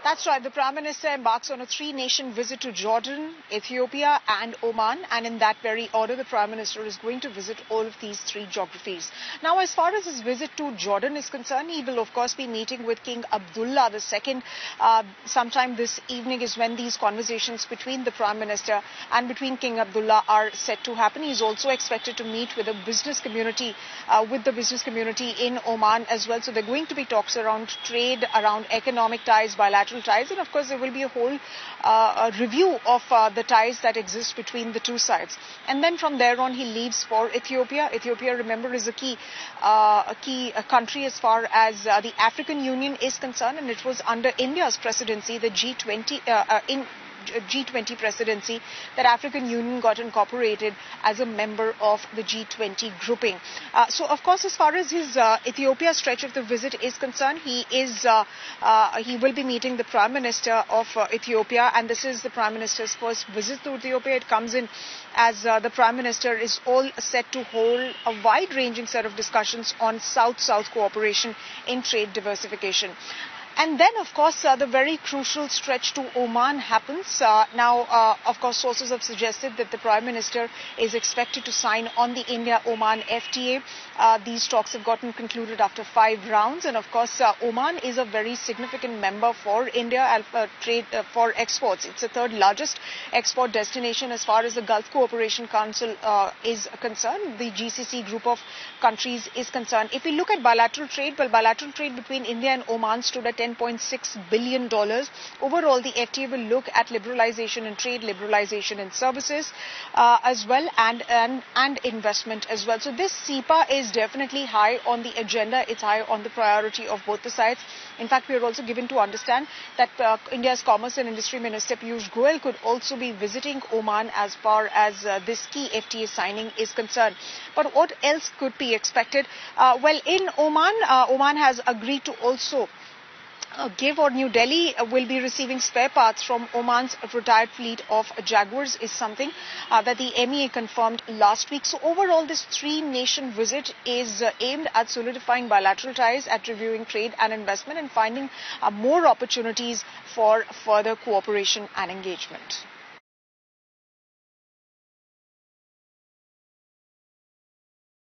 That's right. The Prime Minister embarks on a three-nation visit to Jordan, Ethiopia and Oman. And in that very order, the Prime Minister is going to visit all of these three geographies. Now, as far as his visit to Jordan is concerned, he will, of course, be meeting with King Abdullah II. Sometime this evening is when these conversations between the Prime Minister and between King Abdullah are set to happen. He is also expected to meet with the business community in Oman as well. So there are going to be talks around trade, around economic ties, bilateral ties, and of course there will be a whole review of the ties that exist between the two sides. And then from there on he leaves for Ethiopia. Ethiopia, remember, is a key country as far as the African Union is concerned, and it was under India's presidency, the G20 presidency, that African Union got incorporated as a member of the G20 grouping. So of course, as far as his Ethiopia stretch of the visit is concerned, he will be meeting the Prime Minister of Ethiopia, and this is the Prime Minister's first visit to Ethiopia. It comes in as the Prime Minister is all set to hold a wide-ranging set of discussions on South-South cooperation in trade diversification. And then, of course, the very crucial stretch to Oman happens. Now, of course, sources have suggested that the Prime Minister is expected to sign on the India-Oman FTA. These talks have gotten concluded after 5 rounds. And, of course, Oman is a very significant member for India trade for exports. It's the third largest export destination as far as the Gulf Cooperation Council is concerned. The GCC group of countries is concerned. If we look at bilateral trade, well, bilateral trade between India and Oman stood at $10.6 billion. Overall, the FTA will look at liberalization in trade, liberalization in services as well, and investment as well. So this CEPA is definitely high on the agenda. It's high on the priority of both the sides. In fact, we are also given to understand that India's Commerce and Industry Minister Piyush Goyal could also be visiting Oman as far as this key FTA signing is concerned. But what else could be expected? Well, in Oman, Oman has agreed to also New Delhi will be receiving spare parts from Oman's retired fleet of Jaguars, is something that the MEA confirmed last week. So overall, this three-nation visit is aimed at solidifying bilateral ties, at reviewing trade and investment, and finding more opportunities for further cooperation and engagement.